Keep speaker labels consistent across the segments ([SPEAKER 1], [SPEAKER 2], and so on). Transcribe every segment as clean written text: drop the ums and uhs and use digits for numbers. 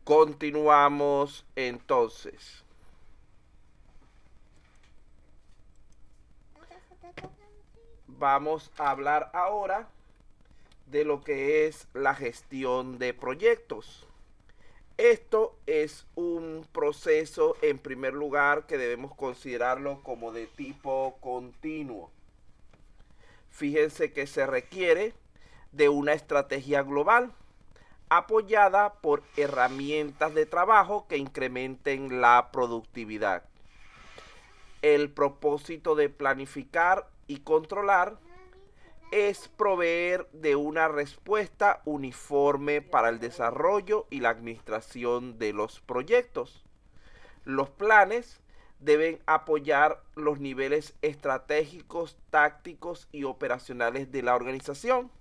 [SPEAKER 1] Continuamos entonces. Vamos a hablar ahora de lo que es la gestión de proyectos. Esto es un proceso, en primer lugar, que debemos considerarlo como de tipo continuo. Fíjense que se requiere de una estrategia global apoyada por herramientas de trabajo que incrementen la productividad. El propósito de planificar y controlar es proveer de una respuesta uniforme para el desarrollo y la administración de los proyectos. Los planes deben apoyar los niveles estratégicos, tácticos y operacionales de la organización,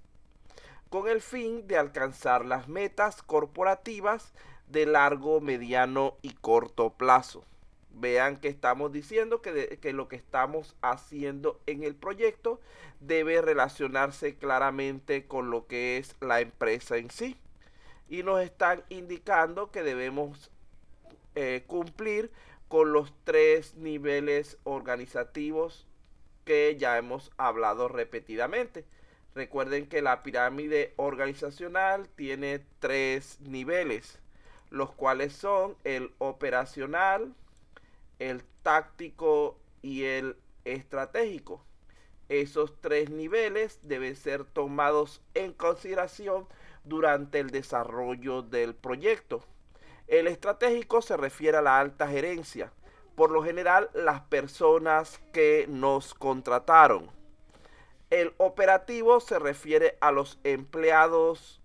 [SPEAKER 1] con el fin de alcanzar las metas corporativas de largo, mediano y corto plazo. Vean que estamos diciendo que lo que estamos haciendo en el proyecto debe relacionarse claramente con lo que es la empresa en sí. Y nos están indicando que debemos cumplir con los 3 niveles organizativos que ya hemos hablado repetidamente. Recuerden que la pirámide organizacional tiene 3 niveles, los cuales son el operacional, el táctico y el estratégico. Esos 3 niveles deben ser tomados en consideración durante el desarrollo del proyecto. El estratégico se refiere a la alta gerencia, por lo general las personas que nos contrataron. El operativo se refiere a los empleados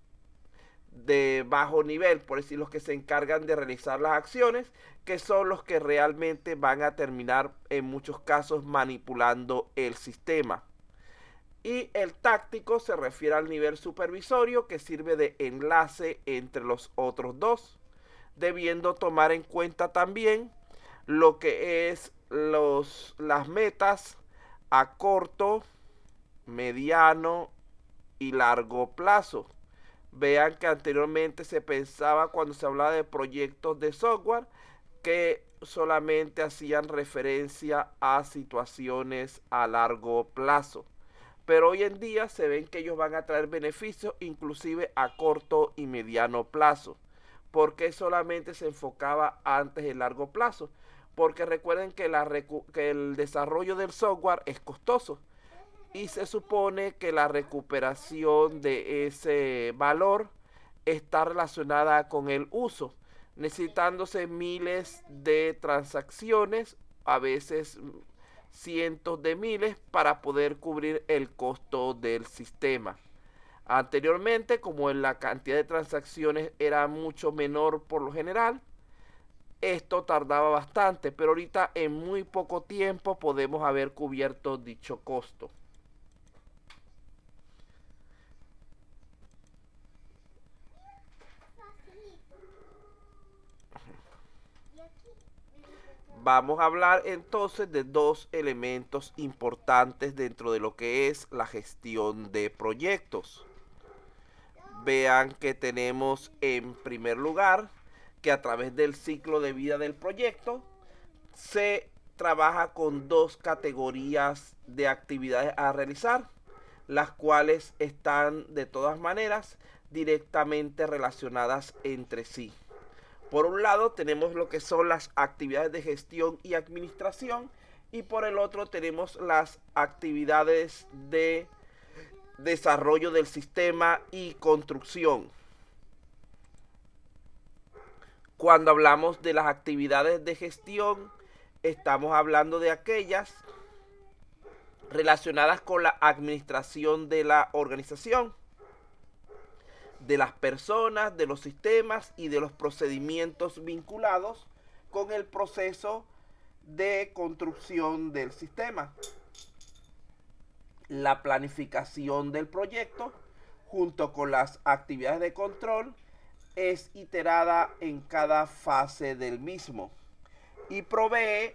[SPEAKER 1] de bajo nivel, por decir los que se encargan de realizar las acciones, que son los que realmente van a terminar en muchos casos manipulando el sistema. Y el táctico se refiere al nivel supervisorio, que sirve de enlace entre los otros dos, debiendo tomar en cuenta también lo que es las metas a corto, mediano y largo plazo. Vean que anteriormente se pensaba, cuando se hablaba de proyectos de software, que solamente hacían referencia a situaciones a largo plazo. Pero hoy en día se ven que ellos van a traer beneficios inclusive a corto y mediano plazo. ¿Por qué solamente se enfocaba antes en largo plazo? Porque recuerden que el desarrollo del software es costoso y se supone que la recuperación de ese valor está relacionada con el uso, necesitándose miles de transacciones, a veces cientos de miles, para poder cubrir el costo del sistema. Anteriormente, como la cantidad de transacciones era mucho menor por lo general, esto tardaba bastante, pero ahorita en muy poco tiempo podemos haber cubierto dicho costo. Vamos a hablar entonces de 2 elementos importantes dentro de lo que es la gestión de proyectos. Vean que tenemos en primer lugar que a través del ciclo de vida del proyecto se trabaja con 2 categorías de actividades a realizar, las cuales están de todas maneras directamente relacionadas entre sí. Por un lado tenemos lo que son las actividades de gestión y administración, y por el otro tenemos las actividades de desarrollo del sistema y construcción. Cuando hablamos de las actividades de gestión, estamos hablando de aquellas relacionadas con la administración de la organización, de las personas, de los sistemas y de los procedimientos vinculados con el proceso de construcción del sistema. La planificación del proyecto, junto con las actividades de control, es iterada en cada fase del mismo y provee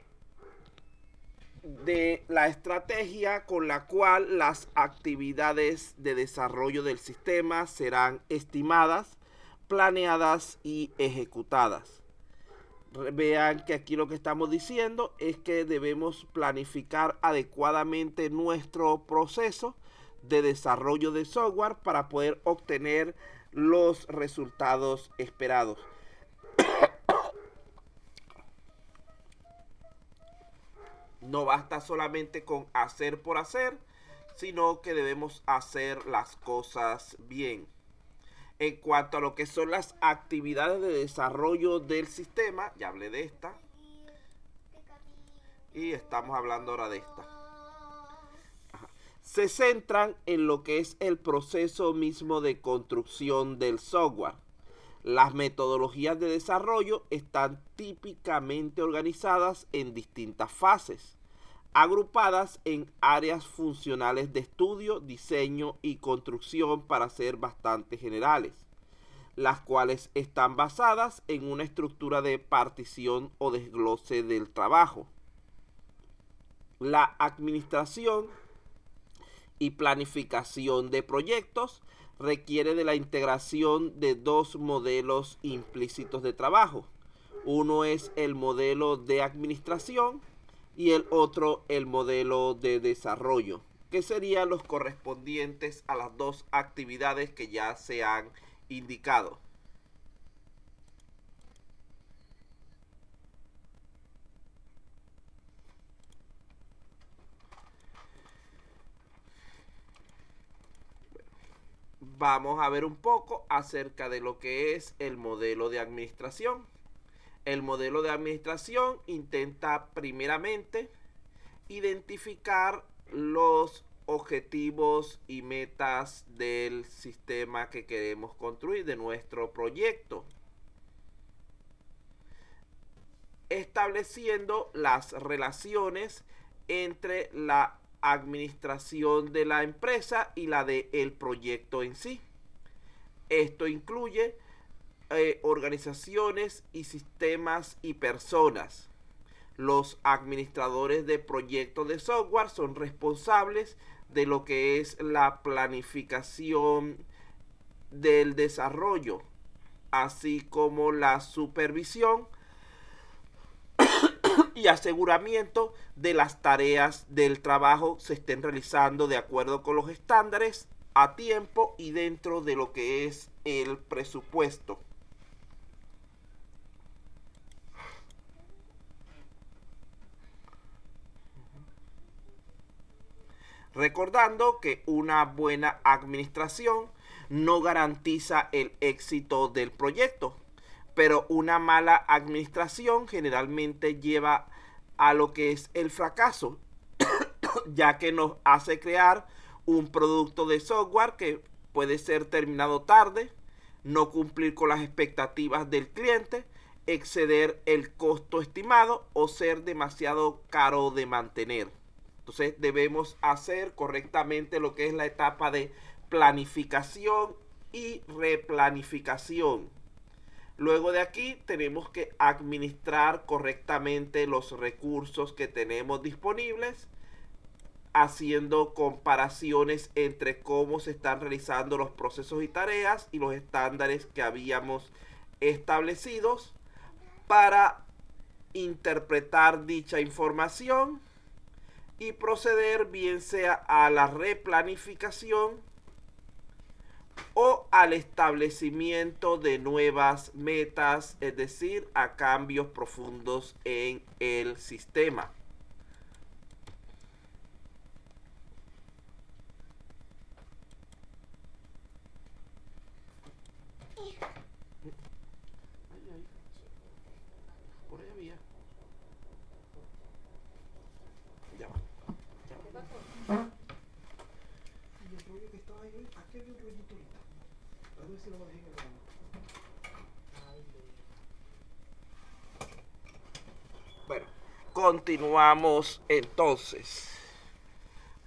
[SPEAKER 1] de la estrategia con la cual las actividades de desarrollo del sistema serán estimadas planeadas y ejecutadas. Vean que aquí lo que estamos diciendo es que debemos planificar adecuadamente nuestro proceso de desarrollo de software para poder obtener los resultados esperados. No basta solamente con hacer por hacer, sino que debemos hacer las cosas bien. En cuanto a lo que son las actividades de desarrollo del sistema, ya hablé de esta. Y estamos hablando ahora de esta. Se centran en lo que es el proceso mismo de construcción del software. Las metodologías de desarrollo están típicamente organizadas en distintas fases, agrupadas en áreas funcionales de estudio, diseño y construcción para ser bastante generales, las cuales están basadas en una estructura de partición o desglose del trabajo. La administración y planificación de proyectos requiere de la integración de dos modelos implícitos de trabajo. Uno es el modelo de administración y el otro el modelo de desarrollo, que serían los correspondientes a las dos actividades que ya se han indicado. Vamos a ver un poco acerca de lo que es el modelo de administración. El modelo de administración intenta primeramente identificar los objetivos y metas del sistema que queremos construir, de nuestro proyecto, estableciendo las relaciones entre la administración de la empresa y la del proyecto en sí. Esto incluye organizaciones y sistemas y personas. Los administradores de proyectos de software son responsables de lo que es la planificación del desarrollo, así como la supervisión y aseguramiento de las tareas del trabajo se estén realizando de acuerdo con los estándares, a tiempo y dentro de lo que es el presupuesto. Recordando que una buena administración no garantiza el éxito del proyecto, pero una mala administración generalmente lleva a lo que es el fracaso, ya que nos hace crear un producto de software que puede ser terminado tarde, no cumplir con las expectativas del cliente, exceder el costo estimado o ser demasiado caro de mantener. Entonces debemos hacer correctamente lo que es la etapa de planificación y replanificación. Luego de aquí tenemos que administrar correctamente los recursos que tenemos disponibles, haciendo comparaciones entre cómo se están realizando los procesos y tareas y los estándares que habíamos establecidos para interpretar dicha información y proceder bien sea a la replanificación o al establecimiento de nuevas metas, es decir, a cambios profundos en el sistema. Por ahí había. Ya va. Y el rollo que estaba ahí, aquí había un rollito ahorita. A ver si lo dejé en el baño. Bueno, continuamos entonces.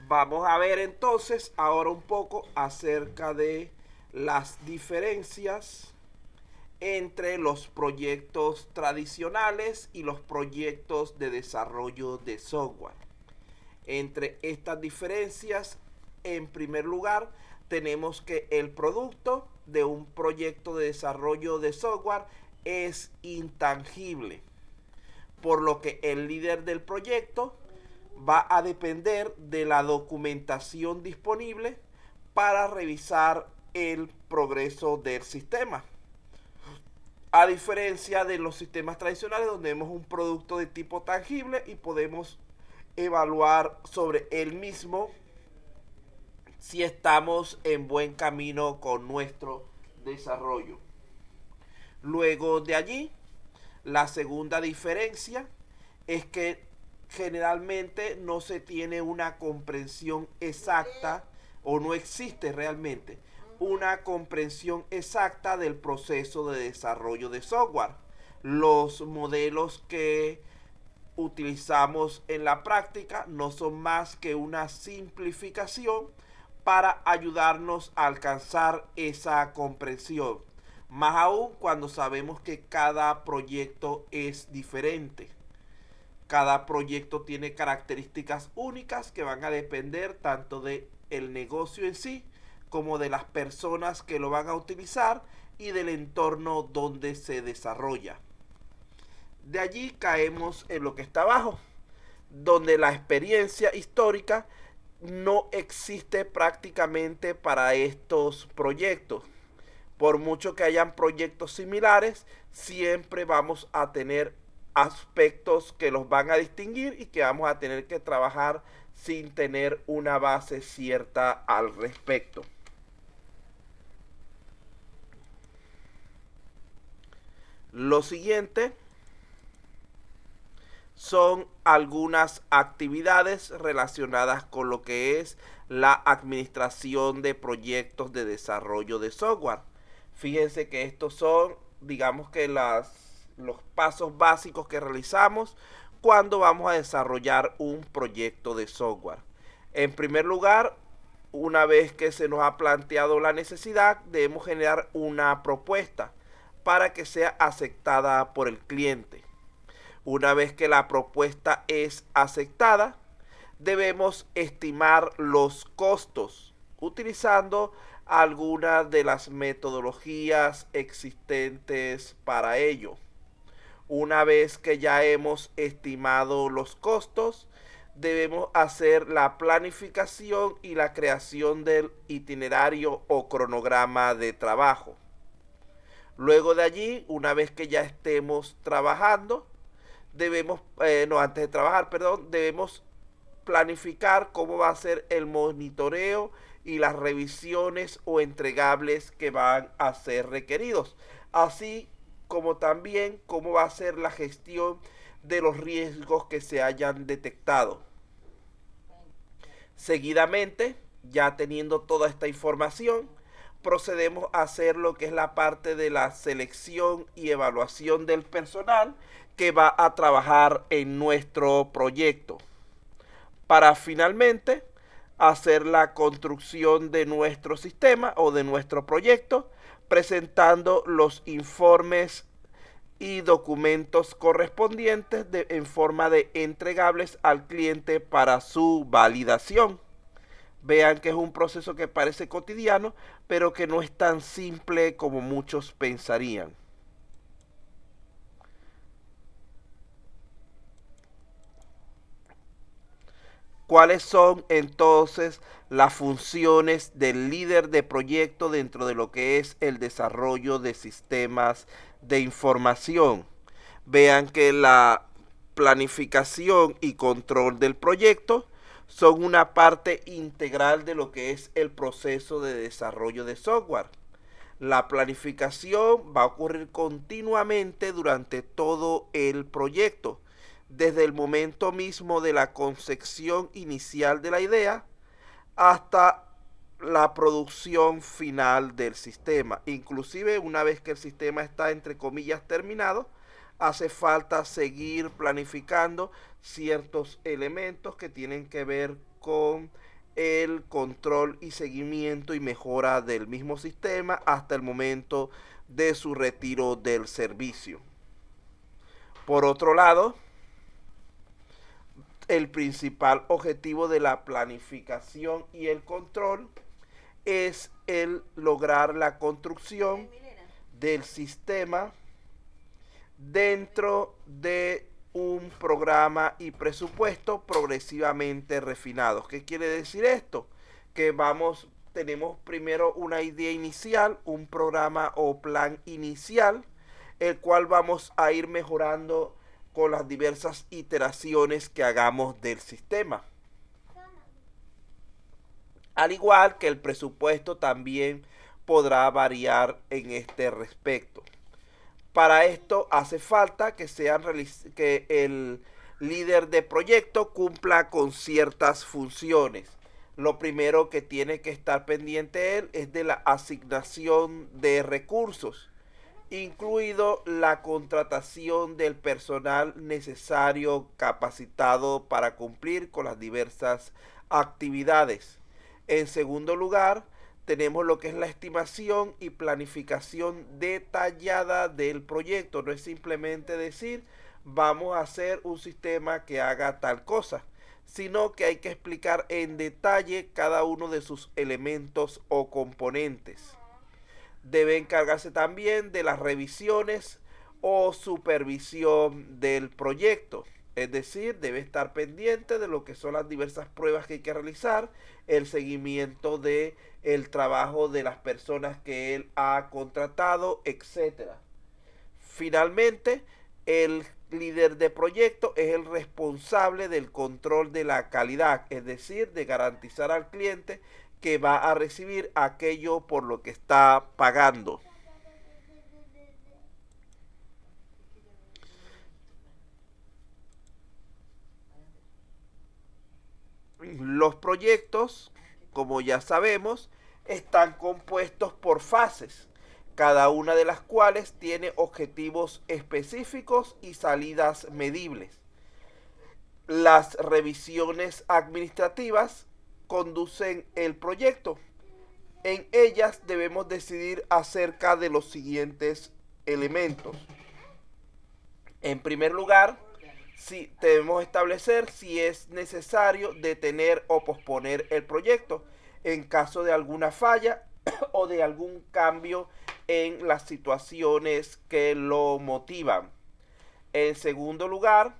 [SPEAKER 1] Vamos a ver entonces ahora un poco acerca de las diferencias entre los proyectos tradicionales y los proyectos de desarrollo de software. Entre estas diferencias, en primer lugar, tenemos que el producto de un proyecto de desarrollo de software es intangible, por lo que el líder del proyecto va a depender de la documentación disponible para revisar el progreso del sistema. A diferencia de los sistemas tradicionales donde vemos un producto de tipo tangible y podemos evaluar sobre el mismo si estamos en buen camino con nuestro desarrollo. Luego de allí, la segunda diferencia es que generalmente no se tiene una comprensión exacta o no existe realmente una comprensión exacta del proceso de desarrollo de software. Los modelos que utilizamos en la práctica no son más que una simplificación para ayudarnos a alcanzar esa comprensión. Más aún cuando sabemos que cada proyecto es diferente. Cada proyecto tiene características únicas que van a depender tanto del negocio en sí como de las personas que lo van a utilizar y del entorno donde se desarrolla. De allí caemos en lo que está abajo, donde la experiencia histórica no existe prácticamente para estos proyectos. Por mucho que hayan proyectos similares, siempre vamos a tener aspectos que los van a distinguir y que vamos a tener que trabajar sin tener una base cierta al respecto. Lo siguiente son algunas actividades relacionadas con lo que es la administración de proyectos de desarrollo de software. Fíjense que estos son, digamos que los pasos básicos que realizamos cuando vamos a desarrollar un proyecto de software. En primer lugar, una vez que se nos ha planteado la necesidad, debemos generar una propuesta para que sea aceptada por el cliente. Una vez que la propuesta es aceptada, debemos estimar los costos utilizando algunas de las metodologías existentes para ello. Una vez que ya hemos estimado los costos, debemos hacer la planificación y la creación del itinerario o cronograma de trabajo. Luego de allí, una vez que ya estemos trabajando, debemos planificar cómo va a ser el monitoreo y las revisiones o entregables que van a ser requeridos, así como también cómo va a ser la gestión de los riesgos que se hayan detectado. Seguidamente, ya teniendo toda esta información, procedemos a hacer lo que es la parte de la selección y evaluación del personal que va a trabajar en nuestro proyecto, para finalmente hacer la construcción de nuestro sistema o de nuestro proyecto, presentando los informes y documentos correspondientes en forma de entregables al cliente para su validación. Vean que es un proceso que parece cotidiano, pero que no es tan simple como muchos pensarían. ¿Cuáles son entonces las funciones del líder de proyecto dentro de lo que es el desarrollo de sistemas de información? Vean que la planificación y control del proyecto son una parte integral de lo que es el proceso de desarrollo de software. La planificación va a ocurrir continuamente durante todo el proyecto, desde el momento mismo de la concepción inicial de la idea hasta la producción final del sistema. Inclusive una vez que el sistema está entre comillas terminado, hace falta seguir planificando ciertos elementos que tienen que ver con el control y seguimiento y mejora del mismo sistema hasta el momento de su retiro del servicio. Por otro lado, el principal objetivo de la planificación y el control es el lograr la construcción del sistema dentro de un programa y presupuesto progresivamente refinados. ¿Qué quiere decir esto? Que tenemos primero una idea inicial, un programa o plan inicial, el cual vamos a ir mejorando con las diversas iteraciones que hagamos del sistema. Al igual que el presupuesto también podrá variar en este respecto. Para esto hace falta que el líder de proyecto cumpla con ciertas funciones. Lo primero que tiene que estar pendiente él es de la asignación de recursos, incluido la contratación del personal necesario capacitado para cumplir con las diversas actividades. En segundo lugar, tenemos lo que es la estimación y planificación detallada del proyecto. No es simplemente decir, vamos a hacer un sistema que haga tal cosa, sino que hay que explicar en detalle cada uno de sus elementos o componentes. Debe encargarse también de las revisiones o supervisión del proyecto. Es decir, debe estar pendiente de lo que son las diversas pruebas que hay que realizar, el seguimiento de el trabajo de las personas que él ha contratado, etc. Finalmente, el líder de proyecto es el responsable del control de la calidad, es decir, de garantizar al cliente que va a recibir aquello por lo que está pagando. Los proyectos, como ya sabemos, están compuestos por fases, cada una de las cuales tiene objetivos específicos y salidas medibles. Las revisiones administrativas conducen el proyecto. En ellas debemos decidir acerca de los siguientes elementos. En primer lugar, debemos establecer si es necesario detener o posponer el proyecto en caso de alguna falla o de algún cambio en las situaciones que lo motivan. En segundo lugar,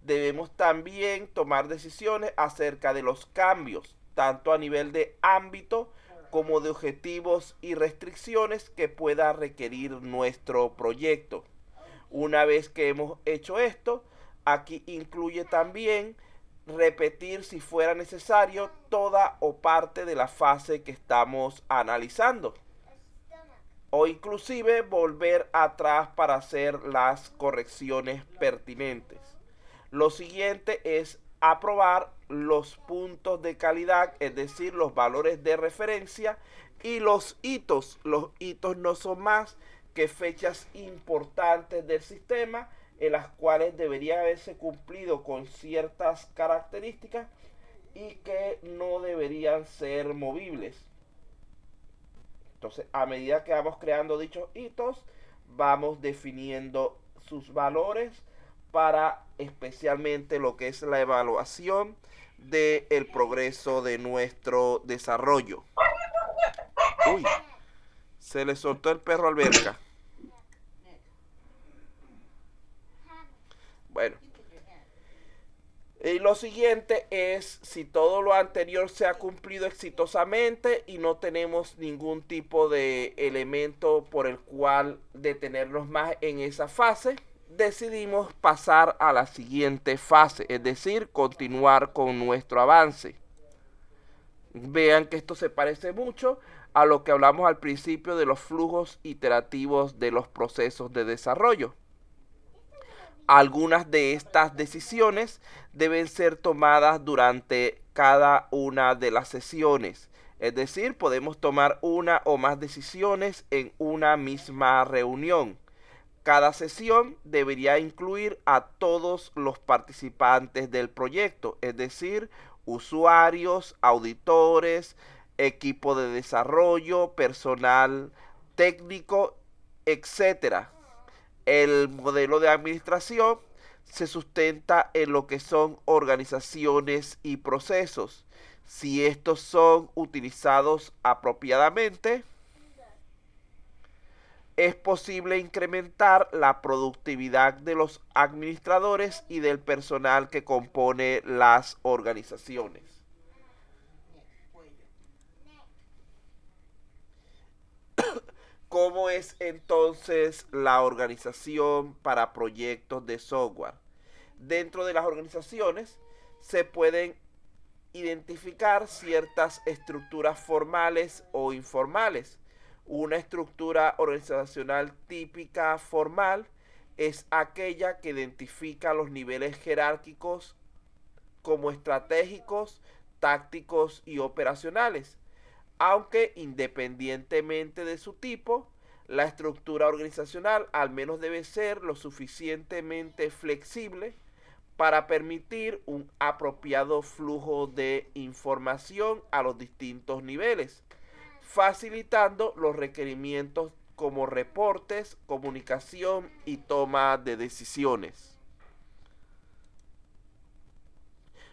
[SPEAKER 1] debemos también tomar decisiones acerca de los cambios, tanto a nivel de ámbito como de objetivos y restricciones que pueda requerir nuestro proyecto. Una vez que hemos hecho esto, aquí incluye también repetir, si fuera necesario, toda o parte de la fase que estamos analizando, o inclusive volver atrás para hacer las correcciones pertinentes. Lo siguiente es aprobar los puntos de calidad, es decir, los valores de referencia y los hitos. Los hitos no son más que fechas importantes del sistema en las cuales debería haberse cumplido con ciertas características y que no deberían ser movibles. Entonces, a medida que vamos creando dichos hitos, vamos definiendo sus valores para especialmente lo que es la evaluación del progreso de nuestro desarrollo. Uy, se le soltó el perro Alberca. Bueno, y lo siguiente es si todo lo anterior se ha cumplido exitosamente y no tenemos ningún tipo de elemento por el cual detenernos más en esa fase, decidimos pasar a la siguiente fase, es decir, continuar con nuestro avance. Vean que esto se parece mucho a lo que hablamos al principio de los flujos iterativos de los procesos de desarrollo. Algunas de estas decisiones deben ser tomadas durante cada una de las sesiones. Es decir, podemos tomar una o más decisiones en una misma reunión. Cada sesión debería incluir a todos los participantes del proyecto, es decir, usuarios, auditores, equipo de desarrollo, personal técnico, etc. El modelo de administración se sustenta en lo que son organizaciones y procesos. Si estos son utilizados apropiadamente, es posible incrementar la productividad de los administradores y del personal que compone las organizaciones. ¿Cómo es entonces la organización para proyectos de software? Dentro de las organizaciones se pueden identificar ciertas estructuras formales o informales. Una estructura organizacional típica formal es aquella que identifica los niveles jerárquicos como estratégicos, tácticos y operacionales. Aunque independientemente de su tipo, la estructura organizacional al menos debe ser lo suficientemente flexible para permitir un apropiado flujo de información a los distintos niveles, facilitando los requerimientos como reportes, comunicación y toma de decisiones.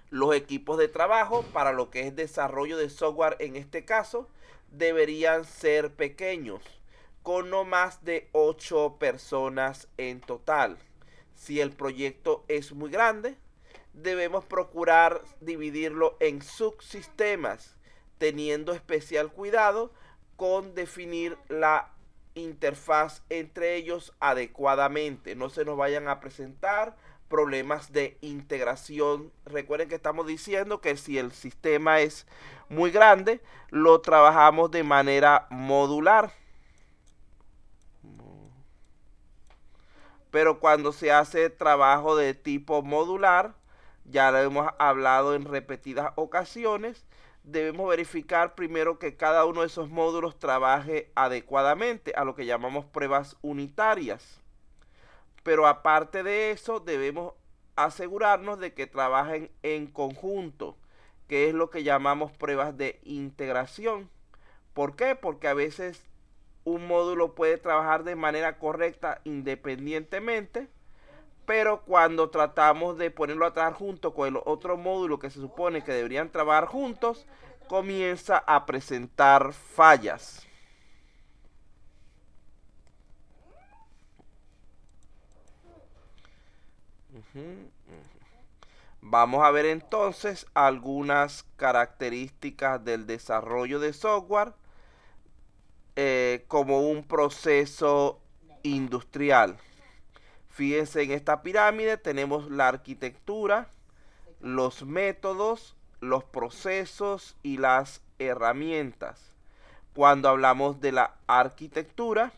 [SPEAKER 1] Los equipos de trabajo para lo que es desarrollo de software en este caso deberían ser pequeños, con no más de 8 personas en total. Si el proyecto es muy grande, debemos procurar dividirlo en subsistemas, teniendo especial cuidado con definir la interfaz entre ellos adecuadamente. No se nos vayan a presentar problemas de integración. Recuerden que estamos diciendo que si el sistema es muy grande, lo trabajamos de manera modular. Pero cuando se hace trabajo de tipo modular, ya lo hemos hablado en repetidas ocasiones, debemos verificar primero que cada uno de esos módulos trabaje adecuadamente, a lo que llamamos pruebas unitarias. Pero aparte de eso, debemos asegurarnos de que trabajen en conjunto, que es lo que llamamos pruebas de integración. ¿Por qué? Porque a veces un módulo puede trabajar de manera correcta independientemente, pero cuando tratamos de ponerlo a trabajar junto con el otro módulo que se supone que deberían trabajar juntos, comienza a presentar fallas. Vamos a ver entonces algunas características del desarrollo de software como un proceso industrial. Fíjense, en esta pirámide tenemos la arquitectura, los métodos, los procesos y las herramientas. Cuando hablamos de la arquitectura,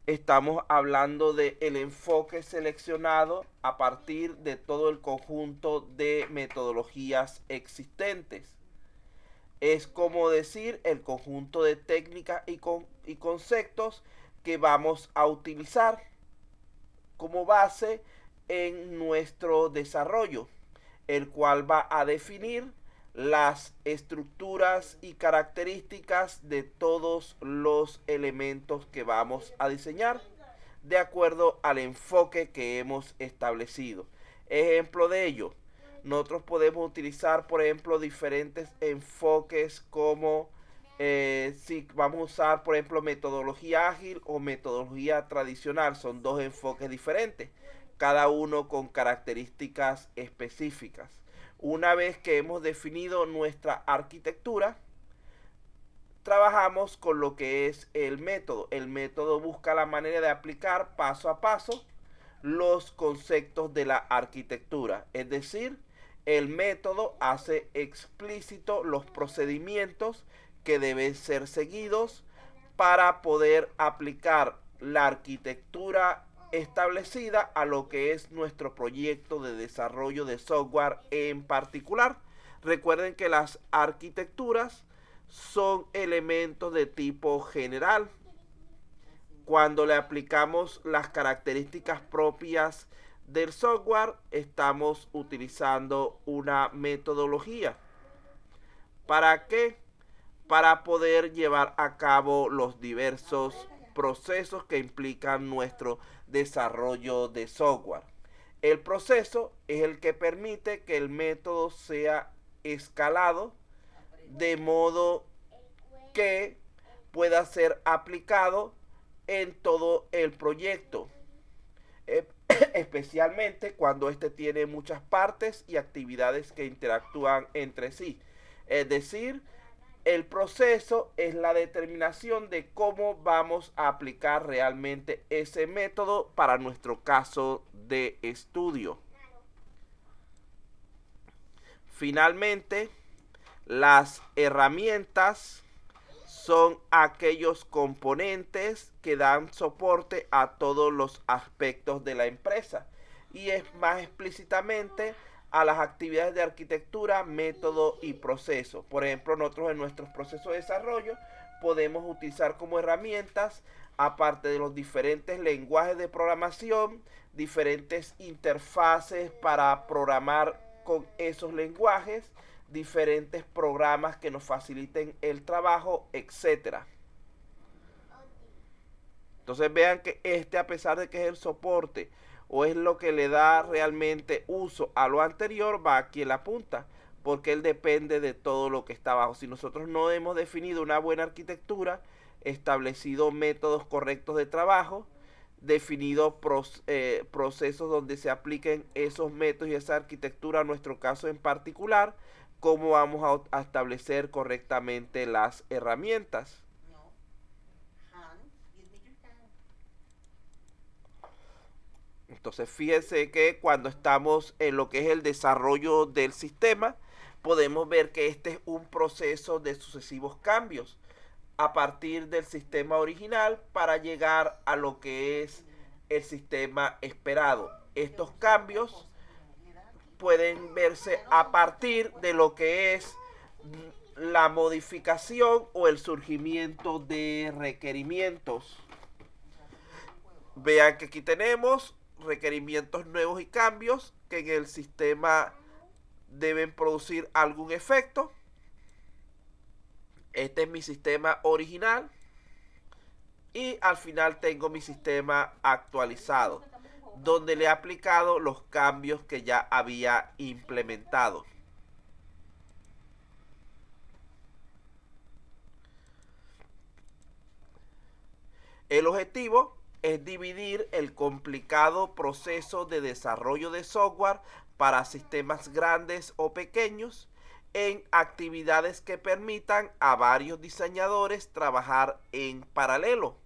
[SPEAKER 1] estamos hablando del enfoque seleccionado a partir de todo el conjunto de metodologías existentes. Es como decir el conjunto de técnicas y conceptos que vamos a utilizar como base en nuestro desarrollo, el cual va a definir las estructuras y características de todos los elementos que vamos a diseñar de acuerdo al enfoque que hemos establecido. Ejemplo de ello, nosotros podemos utilizar, por ejemplo, diferentes enfoques como si vamos a usar, por ejemplo, metodología ágil o metodología tradicional. Son dos enfoques diferentes, cada uno con características específicas. Una vez que hemos definido nuestra arquitectura, trabajamos con lo que es el método. El método busca la manera de aplicar paso a paso los conceptos de la arquitectura. Es decir, el método hace explícito los procedimientos que deben ser seguidos para poder aplicar la arquitectura establecida a lo que es nuestro proyecto de desarrollo de software en particular. Recuerden que las arquitecturas son elementos de tipo general. Cuando le aplicamos las características propias del software, estamos utilizando una metodología. ¿Para qué? Para poder llevar a cabo los diversos procesos que implican nuestro desarrollo de software. El proceso es el que permite que el método sea escalado de modo que pueda ser aplicado en todo el proyecto, especialmente cuando este tiene muchas partes y actividades que interactúan entre sí. Es decir, el proceso es la determinación de cómo vamos a aplicar realmente ese método para nuestro caso de estudio. Finalmente, las herramientas son aquellos componentes que dan soporte a todos los aspectos de la empresa y es más explícitamente a las actividades de arquitectura, método y proceso. Por ejemplo, nosotros en nuestros procesos de desarrollo podemos utilizar como herramientas, aparte de los diferentes lenguajes de programación, diferentes interfaces para programar con esos lenguajes, diferentes programas que nos faciliten el trabajo, etcétera. Entonces vean que a pesar de que es el soporte o es lo que le da realmente uso a lo anterior, va aquí en la punta, porque él depende de todo lo que está abajo. Si nosotros no hemos definido una buena arquitectura, establecido métodos correctos de trabajo, definido procesos donde se apliquen esos métodos y esa arquitectura a nuestro caso en particular, cómo vamos a establecer correctamente las herramientas. Entonces fíjense que cuando estamos en lo que es el desarrollo del sistema, podemos ver que este es un proceso de sucesivos cambios a partir del sistema original para llegar a lo que es el sistema esperado. Estos cambios pueden verse a partir de lo que es la modificación o el surgimiento de requerimientos. Vean que aquí tenemos requerimientos nuevos y cambios que en el sistema deben producir algún efecto. Este es mi sistema original y al final tengo mi sistema actualizado, donde le he aplicado los cambios que ya había implementado. El objetivo es dividir el complicado proceso de desarrollo de software para sistemas grandes o pequeños en actividades que permitan a varios diseñadores trabajar en paralelo.